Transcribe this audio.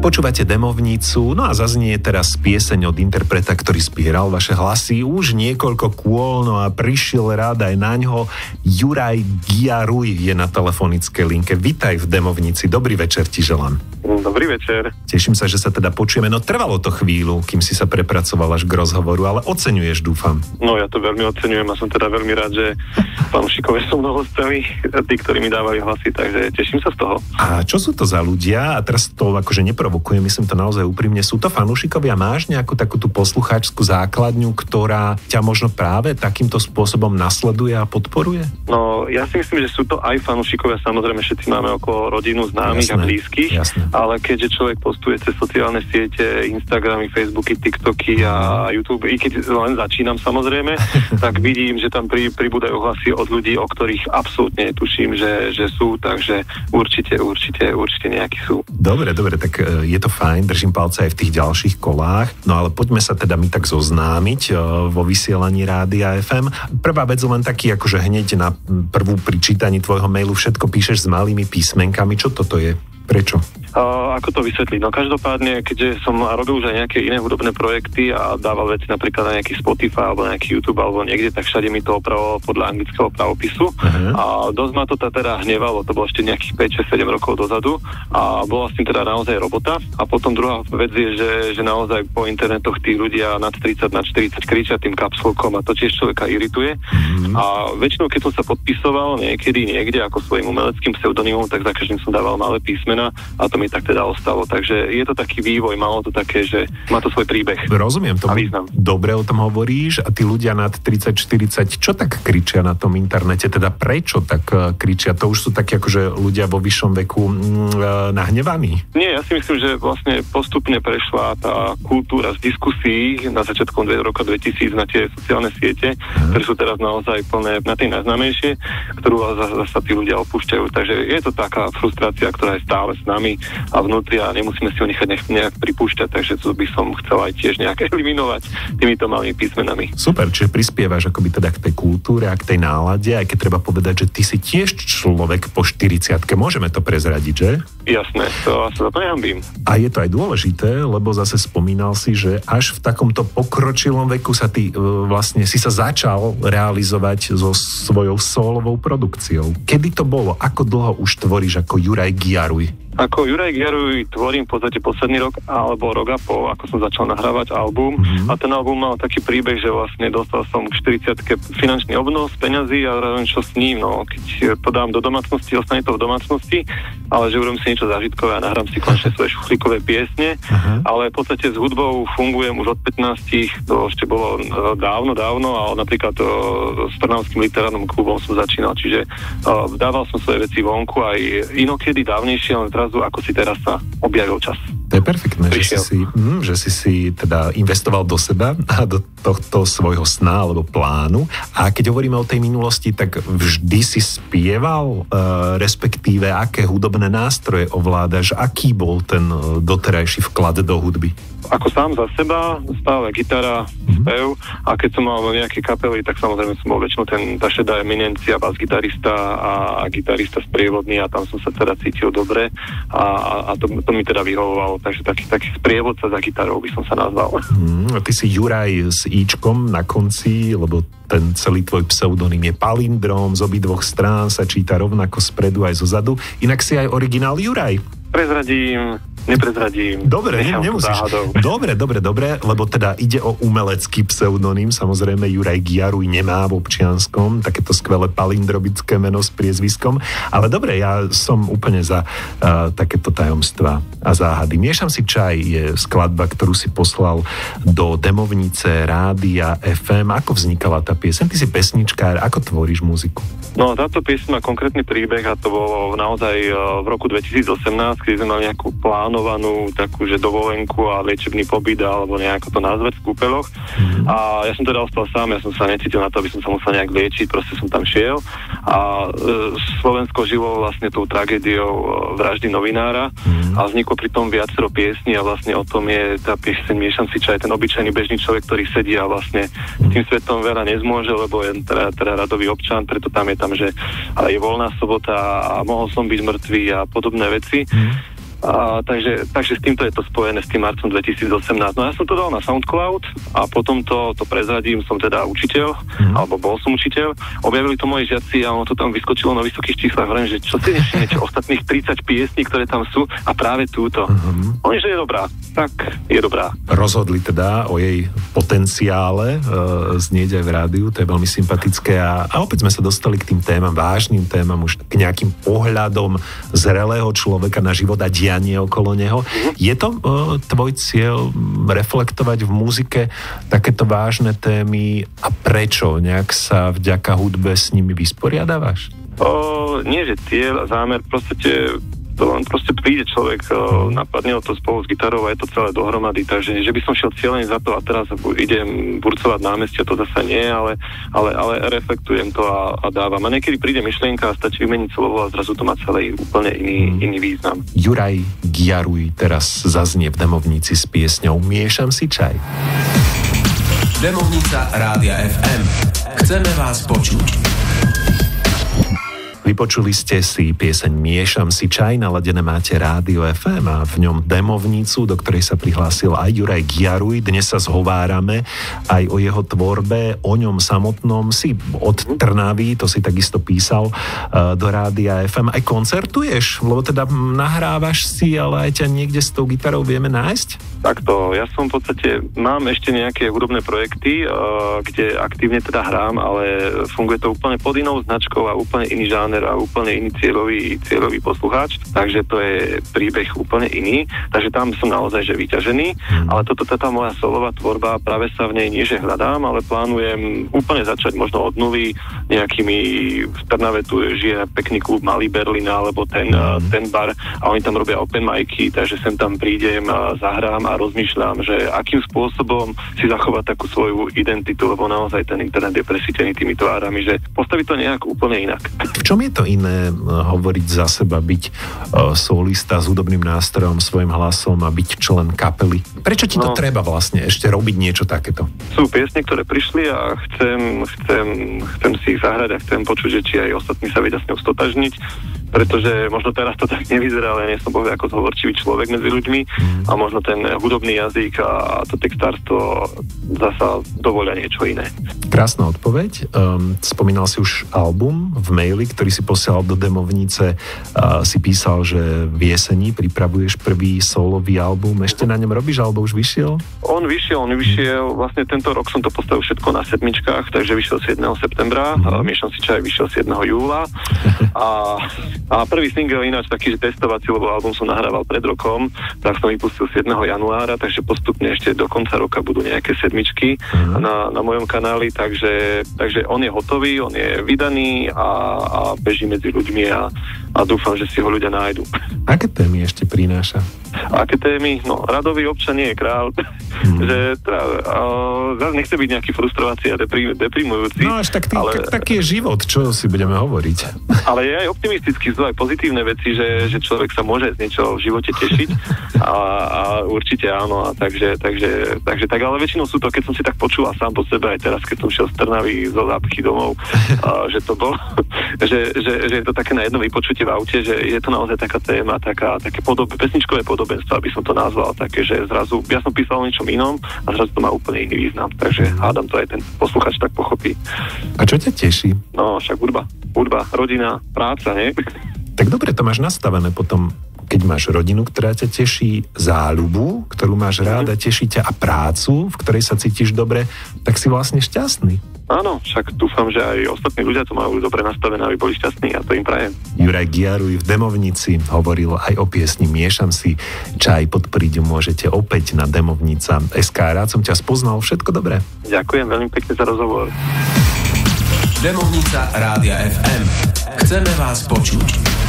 Počúvate Demovnicu, no a zaznie teraz pieseň od interpreta, ktorý zbieral vaše hlasy už niekoľko kôl, no a prišiel rád aj naňho. Juraj Giaruj je na telefonickej linke. Vitaj v Demovnici, dobrý večer ti želám. Dobrý večer. Teším sa, že sa teda počujeme, no trvalo to chvíľu, kým si sa prepracoval až k rozhovoru, ale oceňuješ, dúfam. No ja to veľmi oceňujem a som teda veľmi rád, že fanúšikovia sú mnou hostami, tí, ktorí mi dávajú hlasy, takže teším sa z toho. A čo sú to za ľudia? A teraz to akože neprovokujem, myslím to naozaj úprimne. Sú to fanúšikovia? Máš nejakú takú tú poslucháčskú základňu, ktorá ťa možno práve takýmto spôsobom nasleduje a podporuje? No ja si myslím, že sú to aj fanúšikovia, samozrejme všetci máme okolo rodinu, známych a blízkych, ale keďže človek postuje cez sociálne siete, Instagramy, Facebooky, TikToky a YouTube, i keď len začínam samozrejme, tak vidím, že tam pribúdajú hlasy od ľudí, o ktorých absolútne netuším, že sú, takže určite nejakí sú. Dobre, tak je to fajn, držím palce aj v tých ďalších kolách, no ale poďme sa teda my tak zoznámiť vo vysielaní Rádia FM. Prvá vec len taký, akože hneď na prvú pri čítaní tvojho mailu všetko píšeš s malými písmenkami, čo toto je? Prečo? Ako to vysvetliť? No každopádne, keďže som robil už aj nejaké iné hudobné projekty a dával veci napríklad na nejaký Spotify alebo nejaký YouTube alebo niekde, tak všade mi to opravovalo podľa anglického pravopisu. A dosť ma to teda hnevalo, to bolo ešte nejakých 5-6-7 rokov dozadu a bola s tým teda naozaj robota. A potom druhá vec je, že naozaj po internetoch tí ľudia nad 30, nad 40 kričia tým kapsulkom a to tiež človeka irituje. A väčšinou, keď som sa podpisoval niekedy niekde ako svojím umeleckým pseudonymom, tak za každým som dával malé písmena a to mi tak teda ostalo. Takže je to taký vývoj, malo to také, že má to svoj príbeh. Rozumiem tomu. Dobre o tom hovoríš a tí ľudia nad 30-40, čo tak kričia na tom internete? Teda prečo tak kričia? To už sú takí akože ľudia vo vyššom veku nahnevaní? Nie, ja si myslím, že vlastne postupne prešla tá kultúra z diskusí na začiatku roka 2000 na tie sociálne siete, ktoré sú teraz naozaj plné na tej najznámejšie, ktorú zasa tí ľudia opúšťajú. Takže je to taká frustrácia, ktorá je stále s nami a vnútri a nemusíme si ho nechať nejak pripúšťať, takže to by som chcel aj tiež nejak eliminovať týmito malými písmenami. Super, čiže prispievaš akoby teda k tej kultúre a k tej nálade, aj keď treba povedať, že ty si tiež človek po 40-ke, môžeme to prezradiť, že? Jasné, to sa za to nehambím. A je to aj dôležité, lebo zase spomínal si, že až v takomto pokročilom veku sa ty vlastne si sa začal realizovať so svojou solovou produkciou. Kedy to bolo? Ako dlho už tvoríš ako Juraj Giaruj? Ako Juraj Giaruj tvorím v podstate posledný rok alebo rok a pol, ako som začal nahrávať album a ten album mal taký príbeh, že vlastne dostal som k 40-ke finančný obnos z peňazí a rád čo s ním, no keď to dám do domácnosti, ostane to v domácnosti, ale že urobím si niečo zážitkové a nahrám si konečne svoje šuchlíkové piesne, ale v podstate s hudbou fungujem už od 15, to ešte bolo dávno, ale napríklad s Trnavským literárnym klubom som začínal, čiže dával som svoje veci vonku aj inokedy dávnejšie, ale ako si teraz sa objavil čas. To je perfektné, že si teda investoval do seba a do tohto svojho sna alebo plánu. A keď hovoríme o tej minulosti, tak vždy si spieval, respektíve aké hudobné nástroje ovládaš, aký bol ten doterajší vklad do hudby? Ako sám za seba, stále gitara, spev a keď som mal nejaké kapely, tak samozrejme som bol väčšinou tá šedá eminencia, bas-gitarista a gitarista sprievodný a tam som sa teda cítil dobre a to mi teda vyhovovalo, takže taký sprievodca za gitarou by som sa nazval. Ty si Juraj s íčkom na konci, lebo ten celý tvoj pseudonym je palindrom, z obidvoch strán sa číta rovnako spredu aj zozadu, inak si aj originál Juraj. Neprezradím. Dobre, nemusíš. Dobre, lebo teda ide o umelecký pseudonym, samozrejme Juraj Giaruj nemá v občianskom takéto skvelé palindrobické meno s priezviskom, ale dobre, ja som úplne za takéto tajomstvá a záhady. Miešam si čaj je skladba, ktorú si poslal do Demovnice Rádia FM. Ako vznikala tá pieseň? Ty si pesničkár, ako tvoríš muziku? No, táto pieseň má konkrétny príbeh a to bolo naozaj v roku 2018, keď sme mali nejakú plánovanú takú, že dovolenku a liečebný pobyt alebo nejako to nazvať v kúpeľoch. A ja som teda ostal sám, ja som sa necítil na to, aby som sa musel nejak liečiť, proste som tam šiel a Slovensko žilo vlastne tou tragédiou vraždy novinára a vzniklo pri tom viacero piesní a vlastne o tom je tá pieseň Miešam si čaj, ten obyčajný bežný človek, ktorý sedí a vlastne tým svetom veľa nezmôže, lebo je teda radový občan, preto tam je že je voľná sobota a mohol som byť mŕtvý a podobné veci. Takže s týmto je to spojené s tým marcom 2018. No ja som to dal na SoundCloud a potom to prezradím, som teda učiteľ, alebo bol som učiteľ. Objavili to moji žiaci a ono to tam vyskočilo na vysokých číslach. Hovorím, že čo si nevšimnete ostatných 30 piesní, ktoré tam sú a práve túto. Oni, že je dobrá. Tak je dobrá. Rozhodli teda o jej potenciále znieť aj v rádiu, to je veľmi sympatické a opäť sme sa dostali k tým témam, vážnym témam, už k nejakým pohľadom zrelého človeka na život a dianie okolo neho. Je to tvoj cieľ reflektovať v muzike takéto vážne témy a prečo? Nejak sa vďaka hudbe s nimi vysporiadávaš? Nie, že cieľ a zámer, to len proste príde človek, napadne to spolu s gitarou a je to celé dohromady, takže že by som šiel cieľene za to a teraz idem burcovať námestia, to zase nie, ale reflektujem to a dávam. A niekedy príde myšlienka a stačí vymeniť slovo a zrazu to má celý úplne iný význam. Juraj Giaruj teraz zaznie v Demovnici s piesňou Miešam si čaj. Demovnica Rádia FM. Chceme vás počuť. Vypočuli ste si pieseň Miešam si čaj, naladené máte Rádio FM a v ňom Demovnicu, do ktorej sa prihlásil aj Juraj Giaruj. Dnes sa zhovárame aj o jeho tvorbe, o ňom samotnom. Si od Trnavy, to si takisto písal do Rádia FM. Aj koncertuješ? Lebo teda nahrávaš si, ale aj ťa niekde s tou gitarou vieme nájsť? Takto, ja som v podstate, mám ešte nejaké hudobné projekty, kde aktívne teda hrám, ale funguje to úplne pod inou značkou a úplne iný žáner a úplne iný cieľový poslucháč, takže to je príbeh úplne iný, takže tam som naozaj že vyťažený, ale tá moja solová tvorba, práve sa v nej nie že hľadám, ale plánujem úplne začať možno od nuly nejakými, v Trnave tu žije pekný klub Malý Berlín alebo ten bar a oni tam robia open micy, takže sem tam prídem a zahrám a rozmýšľam, že akým spôsobom si zachovať takú svoju identitu, lebo naozaj ten internet je presýtený tými tvárami, že postaviť to nejak úplne inak. V čom je to iné hovoriť za seba, byť solista s hudobným nástrojom, svojim hlasom a byť člen kapely? Prečo ti to treba vlastne ešte robiť niečo takéto? Sú piesne, ktoré prišli a chcem si ich zahrať a chcem počuť, že či aj ostatní sa vedia s ňou stotožniť, pretože možno teraz to tak nevyzerá, ale ja nie som bol ako zhovorčivý človek medzi ľuďmi a možno ten hudobný jazyk a to textárstvo zasa dovolia niečo iné. Krásna odpoveď. Spomínal si už album v maili, ktorý si posielal do Demovnice. Si písal, že v jeseni pripravuješ prvý solový album. Ešte na ňom robíš, alebo už vyšiel? On vyšiel, vlastne tento rok som to postavil všetko na sedmičkách, takže vyšiel 7. septembra, Miešam si čaj vyšiel 7. júla a prvý single ináč taký, že testovací, lebo album som nahrával pred rokom, tak som vypustil 7. januára, takže postupne ešte do konca roka budú nejaké sedmičky na mojom kanáli, takže on je hotový, on je vydaný a beží medzi ľuďmi a dúfam, že si ho ľudia nájdu. Aké témy ešte prináša? Aké témy? No, radový občan nie je král. Že zase nechce byť nejaký frustrovací a deprimujúci. No až taký je život, čo si budeme hovoriť. Ale je aj optimistický, sú aj pozitívne veci, že človek sa môže z niečoho v živote tešiť a určite áno. Takže tak, ale väčšinou sú to, keď som si tak počúval sám po sebe, aj teraz, keď som šiel z Trnavy zo Zápchy domov, že to bol, že je to také na jedno vypočutie v aute, že je to naozaj taká téma, také pesničkové podobenstvo, aby som to nazval, také, že zrazu, ja som písal o ničom inom a zrazu to má úplne iný význam, takže hádam to aj ten posluchač tak pochopí. A čo ťa teší? No, však hudba, rodina, práca, nie? Tak dobre, to máš nastavené potom, keď máš rodinu, ktorá ťa teší, záľubu, ktorú máš rád a teší ťa a prácu, v ktorej sa cítiš dobre, tak si vlastne šťastný. Áno, však dúfam, že aj ostatní ľudia to majú dobre nastavené, aby boli šťastní a to im prajem. Juraj Giaruj v Demovnici hovoril aj o piesni Miešam si čaj, podporiť môžete opäť na Demovnica.sk. Rád som ťa spoznal, všetko dobré. Ďakujem veľmi pekne za rozhovor. Demovnica Rádia FM. Chceme vás počuť.